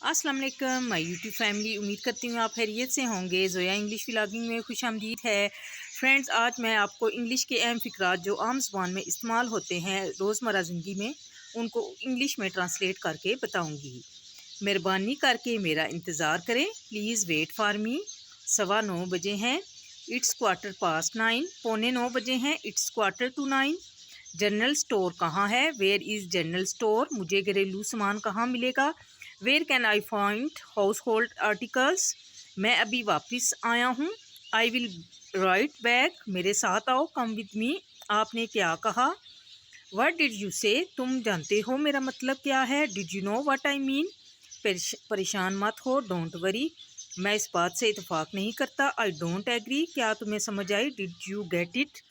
अस्सलाम वालेकुम my YouTube family. उम्मीद करती हूँ आप खैरियत से होंगे। ज़ोया इंग्लिश व्लॉगिंग में खुशामदीद है। फ्रेंड्स, आज मैं आपको इंग्लिश के अहम फ़िक्रात जो आम ज़ुबान में इस्तेमाल होते हैं रोज़मर्रा ज़िंदगी में, उनको इंग्लिश में ट्रांसलेट करके बताऊँगी। मेहरबानी करके मेरा इंतज़ार करें, प्लीज़ वेट फॉर मी। 9:15 बजे हैं, इट्स 9:15। 8:45 बजे हैं, इट्स 9:45। जनरल स्टोर कहाँ है? Where is general store? मुझे घरेलू सामान कहाँ मिलेगा? Where can I find household articles? मैं अभी वापस आया हूँ। I will right back. मेरे साथ आओ, कम विद मी। आपने क्या कहा? व्हाट डिड यू से? तुम जानते हो मेरा मतलब क्या है? Did you know what I mean? परेशान मत हो, डोंट वरी। मैं इस बात से इतफाक़ नहीं करता। I don't agree. क्या तुम्हें समझ आई? Did you get it?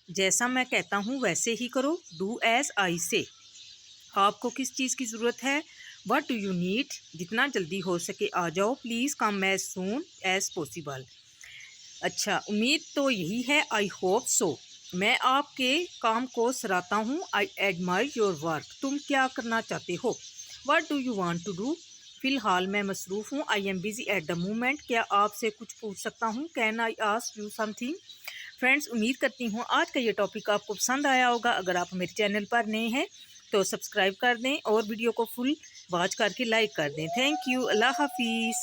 जैसा मैं कहता हूँ वैसे ही करो। डू एज आई से। आपको किस चीज़ की ज़रूरत है? What do you need? जितना जल्दी हो सके आ जाओ, please come as soon as possible. अच्छा, उम्मीद तो यही है। I hope so. मैं आपके काम को सराहता हूँ। I admire your work. तुम क्या करना चाहते हो? What do you want to do? फ़िलहाल मैं मसरूफ़ हूँ। I am busy at the moment. क्या आपसे कुछ पूछ सकता हूँ? Can I ask you something? Friends, उम्मीद करती हूँ आज का ये टॉपिक आपको पसंद आया होगा। अगर आप मेरे चैनल पर नए हैं तो सब्सक्राइब कर दें और वीडियो को फुल वॉच करके लाइक कर दें। Thank you. अल्लाह हाफिज़।